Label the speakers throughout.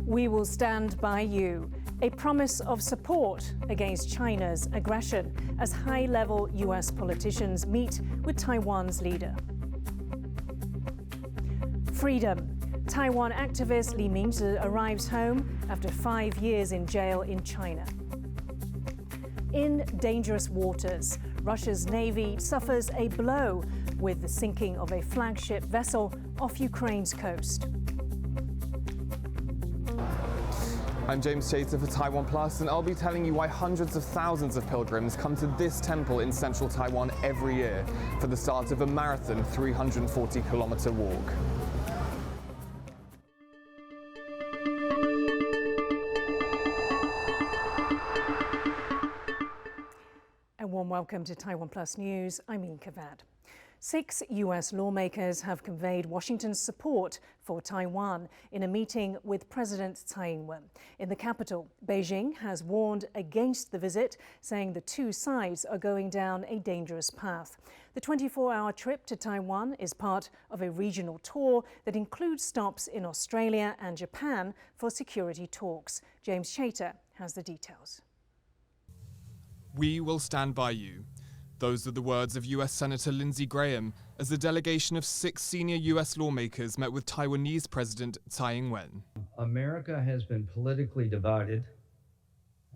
Speaker 1: We will stand by you. A promise of support against China's aggression as high-level US politicians meet with Taiwan's leader. Freedom. Taiwan activist Lee Ming-che arrives home after 5 years in jail in China. In dangerous waters, Russia's navy suffers a blow with the sinking of a flagship vessel off Ukraine's coast.
Speaker 2: I'm James Chater for TaiwanPlus, and I'll be telling you why hundreds of thousands of pilgrims come to this temple in central Taiwan every year for the start of a marathon 340-kilometer walk.
Speaker 1: A warm welcome to TaiwanPlus News. I'm Yin Khvat. 6 US lawmakers have conveyed Washington's support for Taiwan in a meeting with President Tsai. In the capital, Beijing has warned against the visit, saying the two sides are going down a dangerous path. The 24-hour trip to Taiwan is part of a regional tour that includes stops in Australia and Japan for security talks. James Chater has the details.
Speaker 2: We will stand by you. Those are the words of US Senator Lindsey Graham as the delegation of 6 senior US lawmakers met with Taiwanese President Tsai Ing-wen.
Speaker 3: America has been politically divided,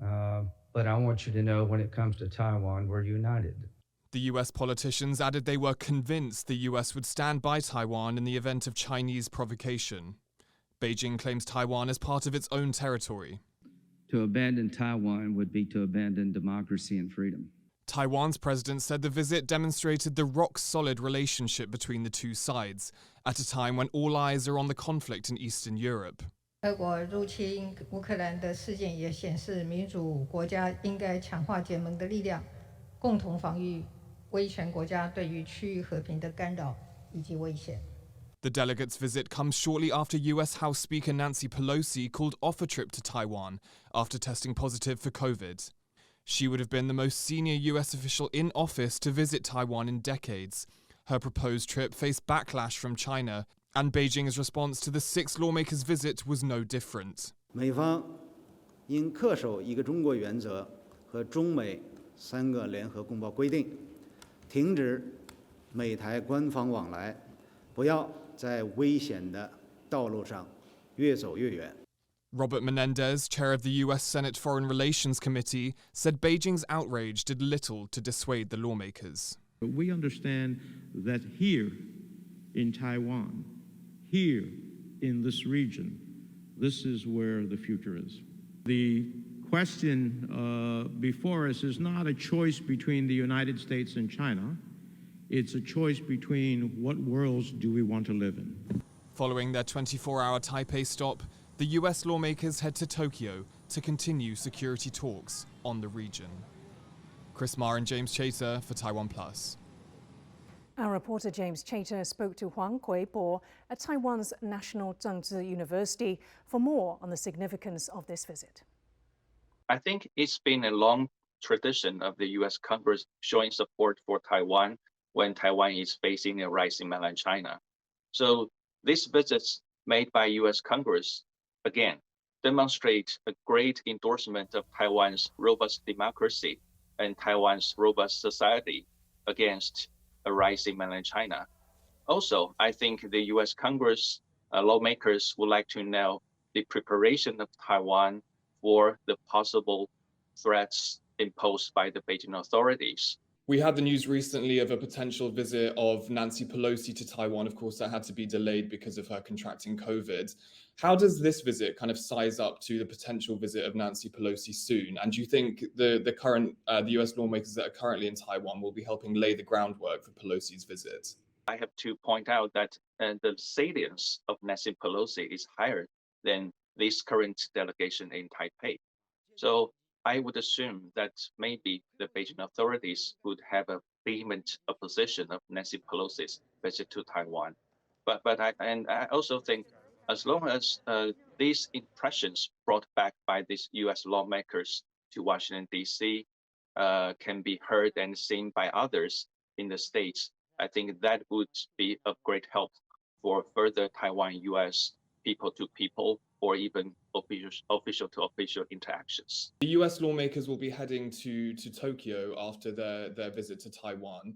Speaker 3: but I want you to know when it comes to Taiwan, we're united.
Speaker 2: The US politicians added they were convinced the US would stand by Taiwan in the event of Chinese provocation. Beijing claims Taiwan as part of its own territory.
Speaker 3: To abandon Taiwan would be to abandon democracy and freedom.
Speaker 2: Taiwan's president said the visit demonstrated the rock-solid relationship between the two sides, at a time when all eyes are on the conflict in Eastern Europe.
Speaker 4: 俄国入侵乌克兰的事件也显示，民主国家应该强化结盟的力量，共同防御威权国家对于区域和平的干扰以及威胁。
Speaker 2: The delegates' visit comes shortly after US House Speaker Nancy Pelosi called off a trip to Taiwan after testing positive for COVID. She would have been the most senior US official in office to visit Taiwan in decades. Her proposed trip faced backlash from China, and Beijing's response to the 6 lawmakers' visit was no different.
Speaker 5: 美方应恪守一个中国原则和中美3个联合公报规定，停止美台官方往来，不要在危险的道路上越走越远。
Speaker 2: Robert Menendez, chair of the US Senate Foreign Relations Committee, said Beijing's outrage did little to dissuade the lawmakers.
Speaker 6: We understand that here in Taiwan, here in this region, this is where the future is. The question before us is not a choice between the United States and China. It's a choice between what worlds do we want to live in.
Speaker 2: Following their 24-hour Taipei stop, the US lawmakers head to Tokyo to continue security talks on the region. Chris Marr and James Chater for TaiwanPlus.
Speaker 1: Our reporter James Chater spoke to Huang Kuei-po at Taiwan's National Zhengzhi University for more on the significance of this visit.
Speaker 7: I think it's been a long tradition of the US Congress showing support for Taiwan when Taiwan is facing a rise in mainland China. So these visits made by US Congress, again, demonstrate a great endorsement of Taiwan's robust democracy and Taiwan's robust society against a rise in mainland China. Also, I think the US Congress lawmakers would like to know the preparation of Taiwan for the possible threats imposed by the Beijing authorities.
Speaker 2: We had the news recently of a potential visit of Nancy Pelosi to Taiwan. Of course, that had to be delayed because of her contracting COVID. How does this visit kind of size up to the potential visit of Nancy Pelosi soon? And do you think the US lawmakers that are currently in Taiwan will be helping lay the groundwork for Pelosi's visit?
Speaker 7: I have to point out that the salience of Nancy Pelosi is higher than this current delegation in Taipei. So I would assume that maybe the Beijing authorities would have a vehement opposition of Nancy Pelosi's visit to Taiwan. But I also think as long as these impressions brought back by these US lawmakers to Washington, D.C. Can be heard and seen by others in the States, I think that would be of great help for further Taiwan-US people-to-people or even official-to-official interactions.
Speaker 2: The US lawmakers will be heading to Tokyo after their visit to Taiwan.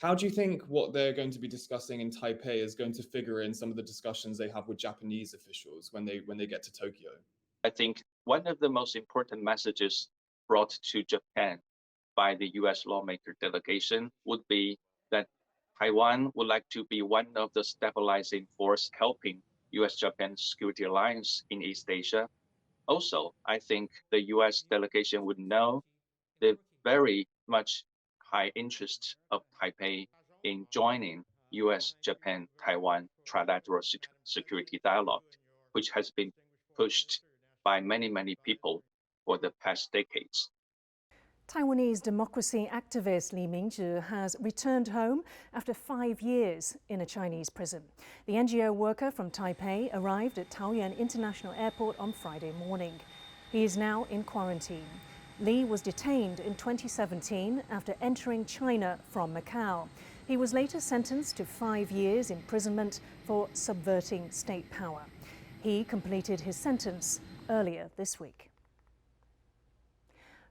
Speaker 2: How do you think what they're going to be discussing in Taipei is going to figure in some of the discussions they have with Japanese officials when they get to Tokyo?
Speaker 7: I think one of the most important messages brought to Japan by the US lawmaker delegation would be that Taiwan would like to be one of the stabilizing force helping US-Japan security alliance in East Asia. Also, I think the US delegation would know the very much high interest of Taipei in joining US-Japan-Taiwan trilateral security dialogue, which has been pushed by many people for the past decades.
Speaker 1: Taiwanese democracy activist Lee Ming-che has returned home after 5 years in a Chinese prison. The NGO worker from Taipei arrived at Taoyuan International Airport on Friday morning. He is now in quarantine. Lee was detained in 2017 after entering China from Macau. He was later sentenced to 5 years imprisonment for subverting state power. He completed his sentence earlier this week.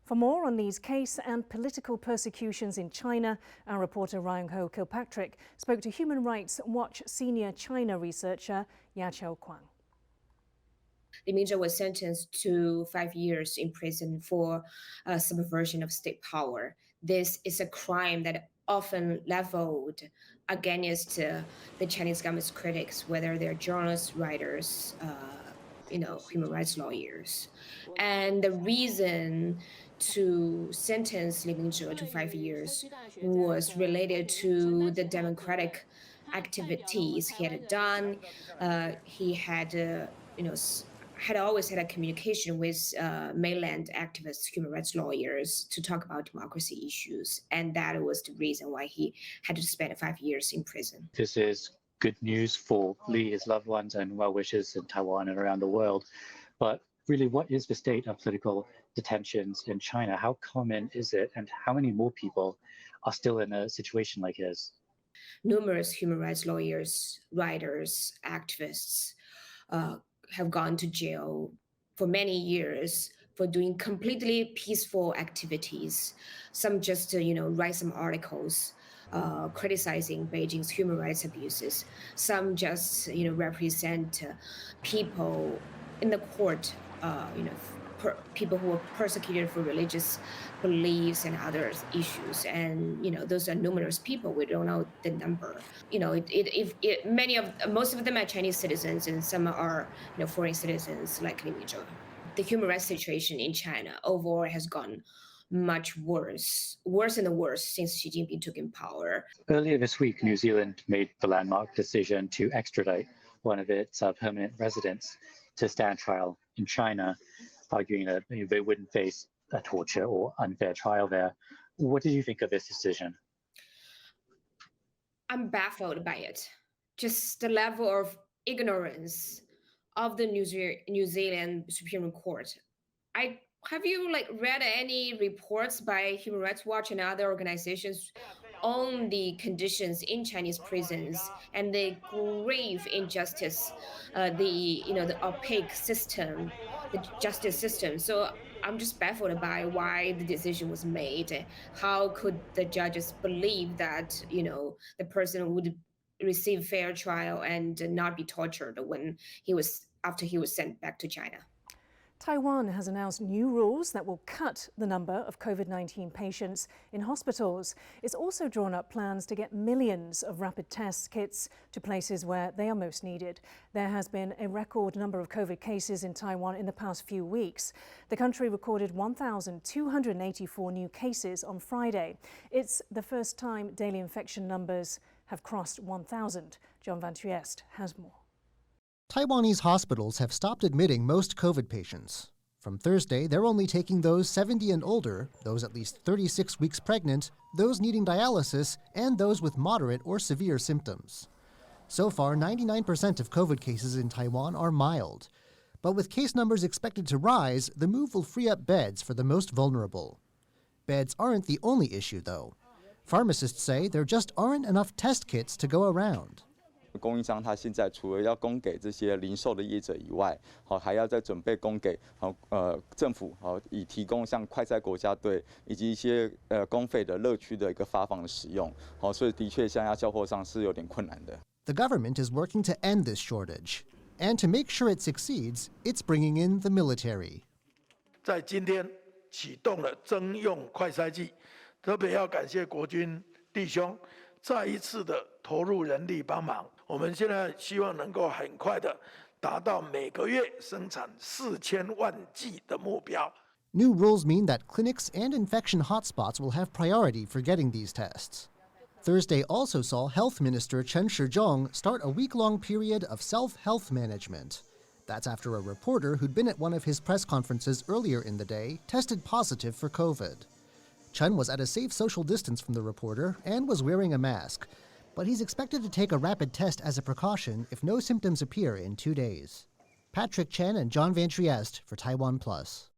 Speaker 1: For more on Lee's case and political persecutions in China, our reporter Ryan Ho Kilpatrick spoke to Human Rights Watch senior China researcher Ya Qiu-Kwang.
Speaker 8: Lee Ming-che was sentenced to 5 years in prison for subversion of state power. This is a crime that often leveled against the Chinese government's critics, whether they're journalists, writers, human rights lawyers. And the reason to sentence Lee Ming-che to 5 years was related to the democratic activities he had done. He had always had a communication with mainland activists, human rights lawyers, to talk about democracy issues. And that was the reason why he had to spend 5 years in prison.
Speaker 9: This is good news for Lee, his loved ones, and well-wishers in Taiwan and around the world. But really, what is the state of political detentions in China? How common is it, and how many more people are still in a situation like his?
Speaker 8: Numerous human rights lawyers, writers, activists have gone to jail for many years for doing completely peaceful activities. Some just write some articles criticizing Beijing's human rights abuses. Some just represent people in the court, people who were persecuted for religious beliefs and other issues. And those are numerous people. We don't know the number. Most of them are Chinese citizens, and some are foreign citizens like Lee Ming-che. The human rights situation in China overall has gone much worse and worse since Xi Jinping took in power.
Speaker 9: Earlier this week, New Zealand made the landmark decision to extradite one of its permanent residents to stand trial in China, arguing that they wouldn't face a torture or unfair trial there. What did you think of this decision?
Speaker 8: I'm baffled by it. Just the level of ignorance of the New Zealand Supreme Court. Have you read any reports by Human Rights Watch and other organizations on the conditions in Chinese prisons and the grave injustice, the opaque system, the justice system? So I'm just baffled by why the decision was made. How could the judges believe that the person would receive fair trial and not be tortured after he was sent back to China?
Speaker 1: Taiwan has announced new rules that will cut the number of COVID-19 patients in hospitals. It's also drawn up plans to get millions of rapid test kits to places where they are most needed. There has been a record number of COVID cases in Taiwan in the past few weeks. The country recorded 1,284 new cases on Friday. It's the first time daily infection numbers have crossed 1,000. John Van Trieste has more.
Speaker 10: Taiwanese hospitals have stopped admitting most COVID patients. From Thursday, they're only taking those 70 and older, those at least 36 weeks pregnant, those needing dialysis, and those with moderate or severe symptoms. So far, 99% of COVID cases in Taiwan are mild. But with case numbers expected to rise, the move will free up beds for the most vulnerable. Beds aren't the only issue, though. Pharmacists say there just aren't enough test kits to go around.
Speaker 11: 供应商他现在除了要供给这些零售的业者以外，还要再准备供给政府以提供像快筛国家队以及一些公费的乐趣的一个发放的使用，所以的确现在交货上是有点困难的。
Speaker 10: The government is working to end this shortage, and to make sure it succeeds, it's bringing in the military.
Speaker 12: 在今天启动了征用快筛剂，特别要感谢国军弟兄再一次的投入人力帮忙。我们现在希望能够很快的达到每个月生产4000万剂的目标。
Speaker 10: New rules mean that clinics and infection hotspots will have priority for getting these tests. Thursday also saw Health Minister Chen Shizhong start a week-long period of self-health management. That's after a reporter who'd been at one of his press conferences earlier in the day tested positive for COVID. Chen was at a safe social distance from the reporter and was wearing a mask, but he's expected to take a rapid test as a precaution if no symptoms appear in 2 days. Patrick Chen and John Van Trieste for TaiwanPlus.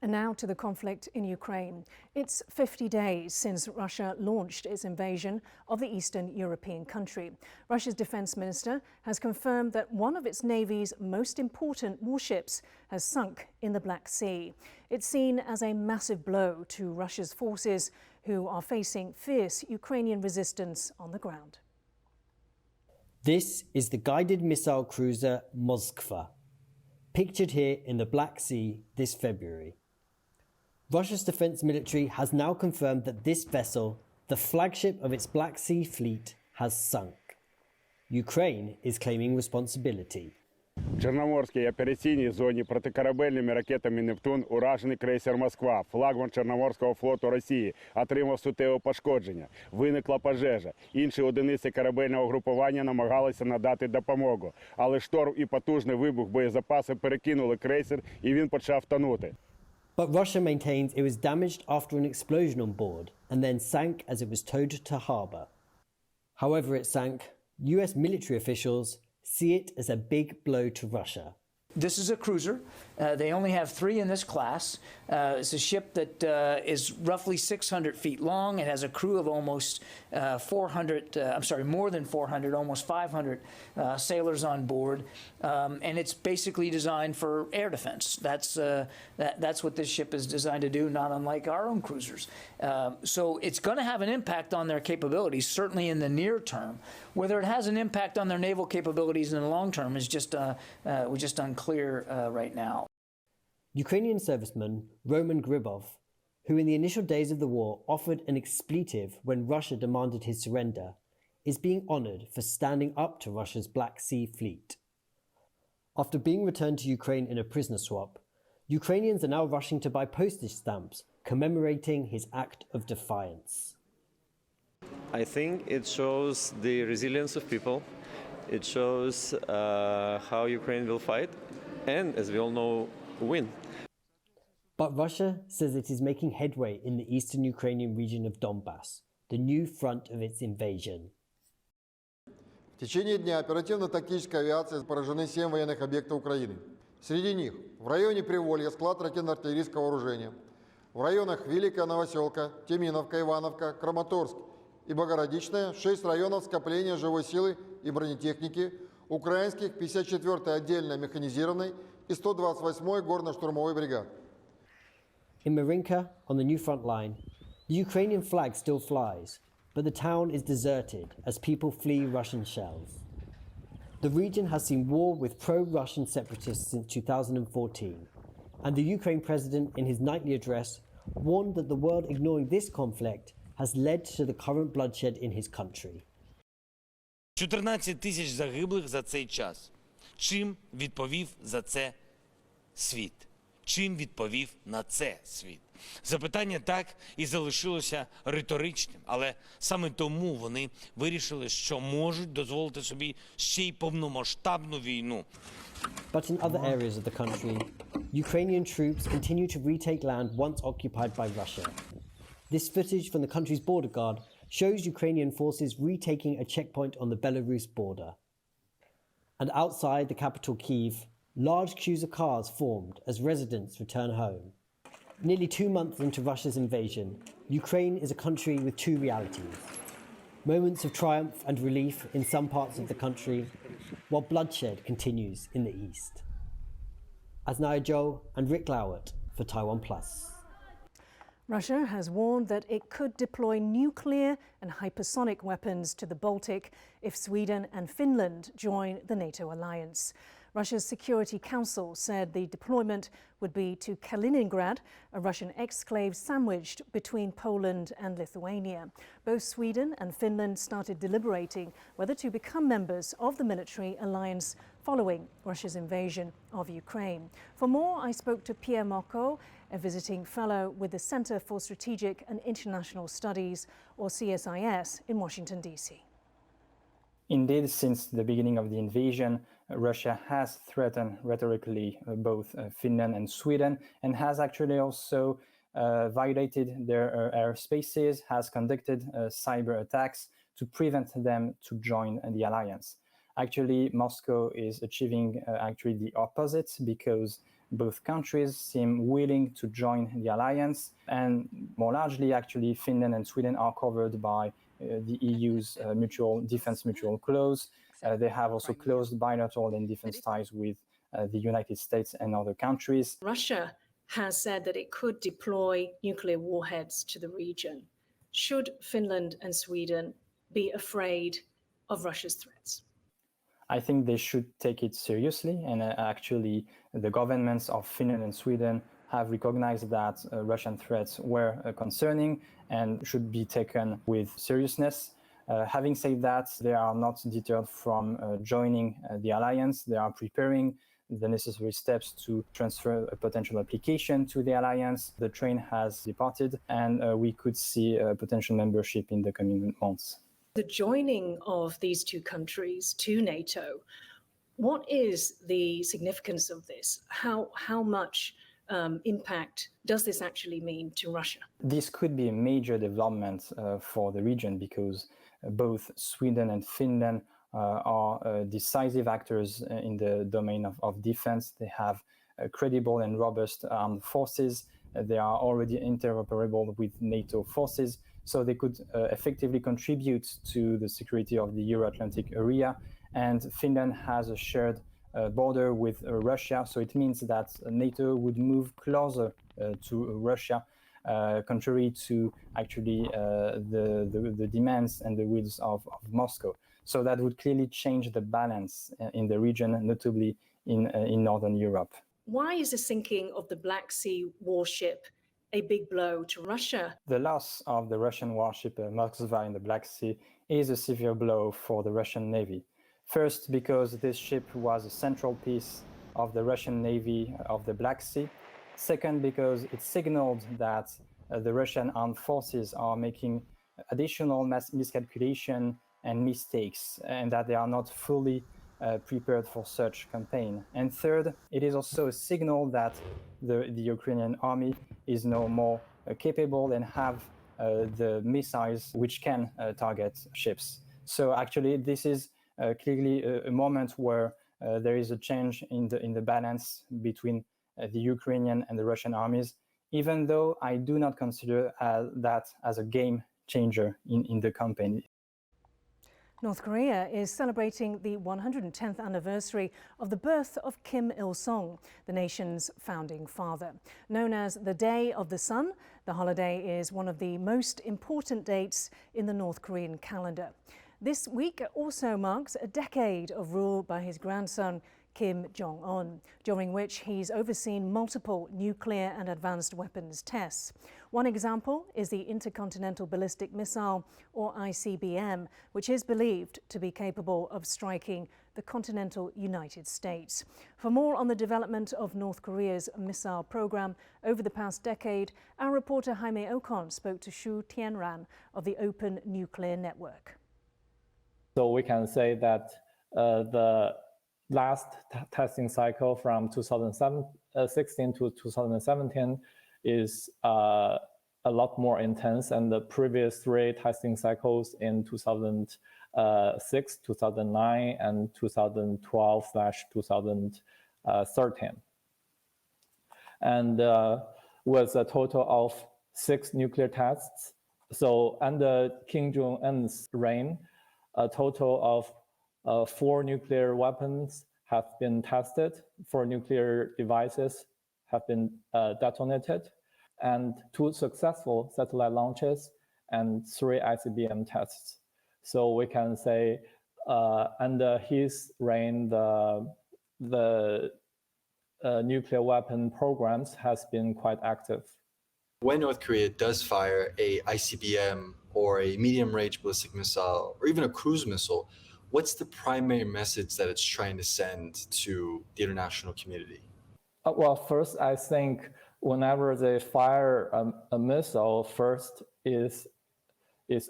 Speaker 1: And now to the conflict in Ukraine. It's 50 days since Russia launched its invasion of the Eastern European country. Russia's defense minister has confirmed that one of its navy's most important warships has sunk in the Black Sea. It's seen as a massive blow to Russia's forces, who are facing fierce Ukrainian resistance on the ground.
Speaker 13: This is the guided missile cruiser Moskva, pictured here in the Black Sea this February. Russia's defense military has now confirmed that this vessel, the flagship of its Black Sea fleet, has sunk. Ukraine is claiming responsibility.
Speaker 14: В Чорноморській операційній зоні протикорабельними ракетами «Нептун» уражений крейсер «Москва», флагман Чорноморського флоту Росії, отримав суттєве пошкодження. Виникла пожежа. Інші одиниці корабельного групування намагалися надати допомогу. Але шторм і потужний вибух боєзапаси перекинули крейсер, і він почав тонути.
Speaker 13: But Russia maintains it was damaged after an explosion on board and then sank as it was towed to harbour. However it sank, US military officials see it as a big blow to Russia.
Speaker 15: This is a cruiser. They only have 3 in this class. It's a ship that is roughly 600 feet long. It has a crew of almost more than 400, almost 500 sailors on board. And it's basically designed for air defense. That's what this ship is designed to do, not unlike our own cruisers. So it's going to have an impact on their capabilities, certainly in the near term. Whether it has an impact on their naval capabilities in the long term is just unclear right now.
Speaker 13: Ukrainian serviceman Roman Gribov, who in the initial days of the war offered an expletive when Russia demanded his surrender, is being honoured for standing up to Russia's Black Sea fleet. After being returned to Ukraine in a prisoner swap, Ukrainians are now rushing to buy postage stamps commemorating his act of defiance.
Speaker 16: I think it shows the resilience of people. It shows how Ukraine will fight and, as we all know, win.
Speaker 13: But Russia says it is making headway in the eastern Ukrainian region of Donbass, the new front of its invasion.
Speaker 17: В течение дня оперативно-тактической авиации поражены 7 военных объектов Украины. Среди них в районе Приволья склад ракетно-артиллерийского вооружения, в районах Великая Новоселка, Теминовка, Ивановка, Краматорск и Богородичная 6 районов скопления живой силы и бронетехники украинских 54-й отдельной механизированной и 128-й горно-штурмовой бригад.
Speaker 13: In Marinka, on the new front line, the Ukrainian flag still flies, but the town is deserted as people flee Russian shells. The region has seen war with pro-Russian separatists since 2014, and the Ukraine president, in his nightly address, warned that the world ignoring this conflict has led to the current bloodshed in his country.
Speaker 18: 14 тисяч загиблих за цей час. Чим відповів за це світ? Чим відповів на це світ? Запитання так і залишилося риторичним, але саме тому вони вирішили, що можуть дозволити собі ще й повномасштабну війну.
Speaker 13: But in other areas of the country, Ukrainian troops continue to retake land once occupied by Russia. This footage from the country's border guard shows Ukrainian forces retaking a checkpoint on the Belarus border. And outside the capital Kyiv, large queues of cars formed as residents return home. Nearly 2 months into Russia's invasion, Ukraine is a country with 2 realities. Moments of triumph and relief in some parts of the country, while bloodshed continues in the east. Asnaya Zhou and Rick Lowert for TaiwanPlus.
Speaker 1: Russia has warned that it could deploy nuclear and hypersonic weapons to the Baltic if Sweden and Finland join the NATO alliance. Russia's Security Council said the deployment would be to Kaliningrad, a Russian exclave sandwiched between Poland and Lithuania. Both Sweden and Finland started deliberating whether to become members of the military alliance following Russia's invasion of Ukraine. For more, I spoke to Pierre Marco, a visiting fellow with the Center for Strategic and International Studies, or CSIS, in Washington, D.C.
Speaker 19: Indeed, since the beginning of the invasion, Russia has threatened rhetorically both Finland and Sweden, and has actually also violated their airspaces, has conducted cyber attacks to prevent them to join the alliance. Actually, Moscow is achieving actually the opposite, because both countries seem willing to join the alliance, and more largely, actually, Finland and Sweden are covered by the EU's mutual defense mutual clause. They have also closed bilateral and defense ties with the United States and other countries.
Speaker 1: Russia has said that it could deploy nuclear warheads to the region. Should Finland and Sweden be afraid of Russia's threats?
Speaker 19: I think they should take it seriously, and actually the governments of Finland and Sweden have recognized that Russian threats were concerning and should be taken with seriousness. Having said that, they are not deterred from joining the alliance. They are preparing the necessary steps to transfer a potential application to the alliance. The train has departed, and we could see potential membership in the coming months.
Speaker 1: The joining of these two countries to NATO, what is the significance of this? How much impact does this actually mean to Russia?
Speaker 19: This could be a major development for the region, because both Sweden and Finland are decisive actors in the domain of defense. They have credible and robust armed forces. They are already interoperable with NATO forces, so they could effectively contribute to the security of the Euro-Atlantic area. And Finland has a shared border with Russia, so it means that NATO would move closer to Russia, contrary to actually the demands and the wills of Moscow. So that would clearly change the balance in the region, notably in Northern Europe.
Speaker 1: Why is the sinking of the Black Sea warship a big blow to Russia?
Speaker 19: The loss of the Russian warship Moskva in the Black Sea is a severe blow for the Russian Navy. First, because this ship was a central piece of the Russian Navy of the Black Sea. Second, because it signaled that the Russian armed forces are making additional miscalculation and mistakes, and that they are not fully prepared for such campaign. And third, it is also a signal that the Ukrainian army is now more capable and have the missiles which can target ships. So actually, this is clearly a moment where there is a change in the balance between the Ukrainian and the Russian armies, even though I do not consider that as a game changer in the campaign.
Speaker 1: North Korea is celebrating the 110th anniversary of the birth of Kim Il-sung, the nation's founding father. Known as the Day of the Sun, the holiday is one of the most important dates in the North Korean calendar. This week also marks a decade of rule by his grandson, Kim Jong-un, during which he's overseen multiple nuclear and advanced weapons tests. One example is the Intercontinental Ballistic Missile, or ICBM, which is believed to be capable of striking the continental United States. For more on the development of North Korea's missile program over the past decade, our reporter Jaime Ocon spoke to Shu Tianran of the Open Nuclear Network.
Speaker 20: So we can say that the last testing cycle from 2016 to 2017 is a lot more intense, and the previous three testing cycles in 2006, 2009, and 2012/2013. And with a total of 6 nuclear tests, So under Kim Jong-un's reign, a total of 4 nuclear weapons have been tested, 4 nuclear devices have been detonated, and 2 successful satellite launches and 3 ICBM tests. So we can say under his reign, the nuclear weapon programs has been quite active.
Speaker 21: When North Korea does fire a ICBM or a medium-range ballistic missile or even a cruise missile, what's the primary message that it's trying to send to the international community?
Speaker 20: Well, first, I think whenever they fire a missile, first is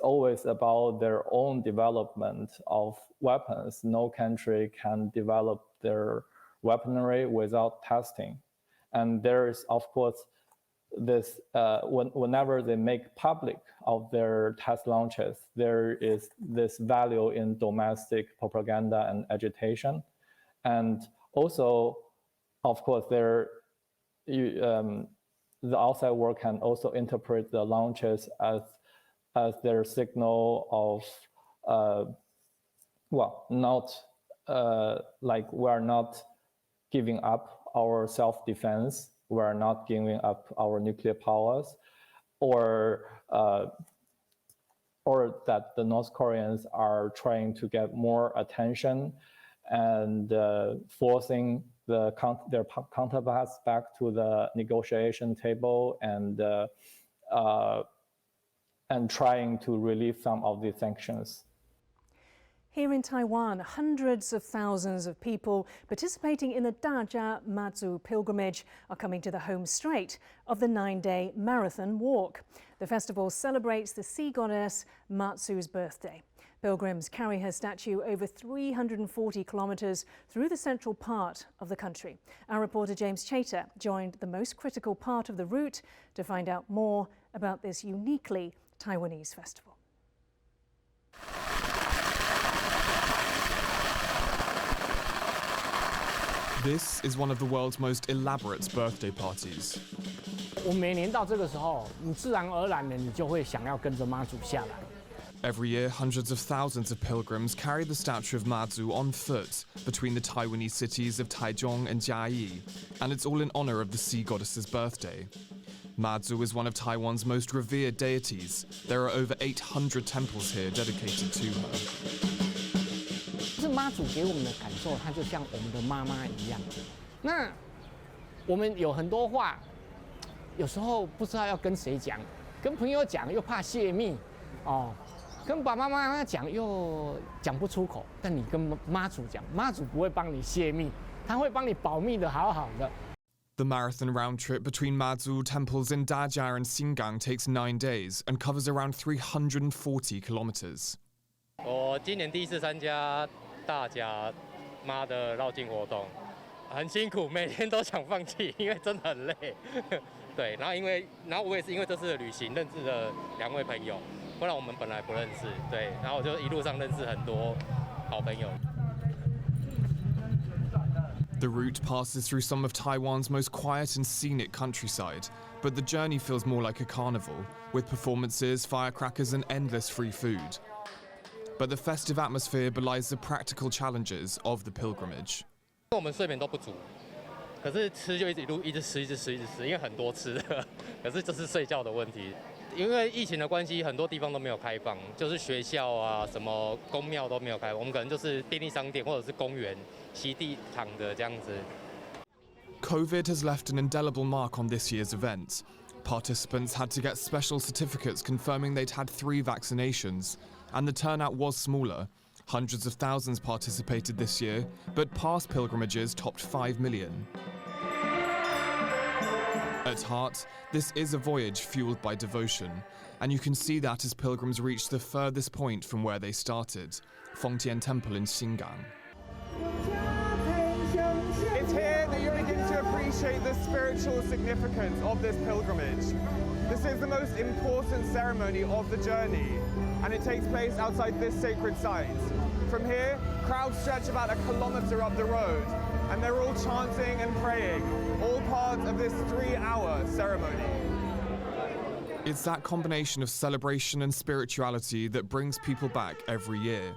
Speaker 20: always about their own development of weapons. No country can develop their weaponry without testing. And there is, of course, this whenever they make public of their test launches, there is this value in domestic propaganda and agitation. And also, of course, the outside world can also interpret the launches as their signal of, well, not like we're not giving up our self-defense, we're not giving up our nuclear powers, or that the North Koreans are trying to get more attention and forcing their counterparts back to the negotiation table and trying to relieve some of the sanctions.
Speaker 1: Here in Taiwan, hundreds of thousands of people participating in the Dajia Mazu Pilgrimage are coming to the home straight of the 9-day marathon walk. The festival celebrates the sea goddess Mazu's birthday. Pilgrims carry her statue over 340 kilometres through the central part of the country. Our reporter James Chater joined the most critical part of the route to find out more about this uniquely Taiwanese festival.
Speaker 2: This is one of the world's most elaborate birthday parties.
Speaker 22: 我每年到这个时候，你自然而然的你就会想要跟着妈祖下来。
Speaker 2: Every year, hundreds of thousands of pilgrims carry the statue of Mazu on foot between the Taiwanese cities of Taichung and Dajia, and it's all in honor of the sea goddess's birthday. Mazu is one of Taiwan's most revered deities. There are over 800 temples here dedicated to her.
Speaker 22: 是妈祖给我们的感受，她就像我们的妈妈一样。那我们有很多话，有时候不知道要跟谁讲，跟朋友讲又怕泄密，哦，跟爸爸妈妈讲又讲不出口。但你跟妈祖讲，妈祖不会帮你泄密，她会帮你保密的好好的。
Speaker 2: The marathon round trip between Mazu temples in Dajia and Xingang takes 9 days and covers around 340 kilometers.
Speaker 23: 我今年第一次参加大甲妈的绕境活动，很辛苦，每天都想放弃，因为真的很累。对，然后我也是因为这次的旅行认识了2位朋友，不然我们本来不认识。对，然后我就一路上认识很多好朋友。
Speaker 2: The route passes through some of Taiwan's most quiet and scenic countryside, but the journey feels more like a carnival, with performances, firecrackers and endless free food. But the festive atmosphere belies the practical challenges of the pilgrimage.
Speaker 23: 我们睡眠都不足，可是吃就一直吃，因为很多吃的，可是这是睡觉的问题。因为疫情的关系，很多地方都没有开放，就是学校啊、什么公庙都没有开，我们可能就是便利商店或者是公园、席地躺的这样子。
Speaker 2: COVID has left an indelible mark on this year's event. Participants had to get special certificates confirming they'd had 3 vaccinations, and the turnout was smaller. Hundreds of thousands participated this year, but past pilgrimages topped 5 million. At heart, this is a voyage fueled by devotion, and you can see that as pilgrims reach the furthest point from where they started, Fengtian Temple in Xingang.
Speaker 24: It's here that you begin to appreciate the spiritual significance of this pilgrimage. This is the most important ceremony of the journey, and it takes place outside this sacred site. From here, crowds stretch about 1 kilometer up the road, and they're all chanting and praying, all part of this 3-hour ceremony.
Speaker 2: It's that combination of celebration and spirituality that brings people back every year.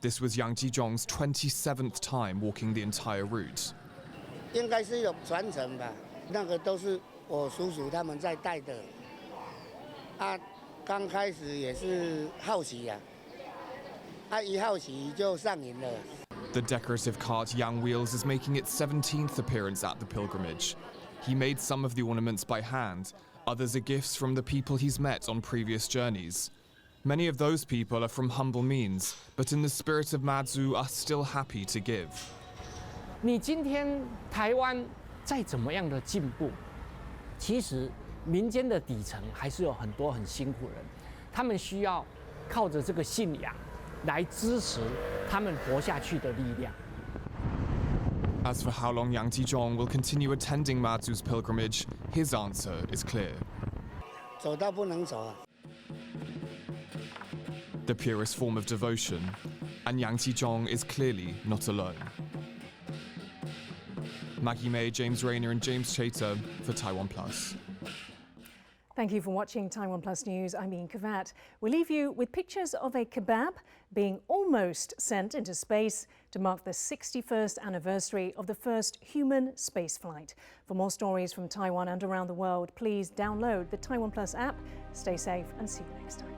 Speaker 2: This was Yang Jizhong's 27th time walking the entire route.
Speaker 3: 应该是一种传承吧，那个都是我叔叔他们在带的。刚开始也是好奇呀，一好奇就上瘾了。
Speaker 2: The decorative cart Yang wheels is making its 17th appearance at the pilgrimage. He made some of the ornaments by hand. Others are gifts from the people he's met on previous journeys. Many of those people are from humble means, but in the spirit of Mazu are still happy to give.
Speaker 22: 你今天台湾再怎么样的进步，其实民间的底层还是有很多很辛苦人，他们需要靠着这个信仰来支持他们活下去的力量。
Speaker 2: As for how long Yang Jizhong will continue attending Mazu's pilgrimage, his answer is clear.
Speaker 3: 走到不能走啊。
Speaker 2: The purest form of devotion, and Yang Jizhong is clearly not alone. Maggie May, James Rayner and James Chater for TaiwanPlus.
Speaker 1: Thank you for watching TaiwanPlus News. I'm Yin Khvat. We leave you with pictures of a kebab being almost sent into space to mark the 61st anniversary of the first human spaceflight. For more stories from Taiwan and around the world, please download the TaiwanPlus app. Stay safe and see you next time.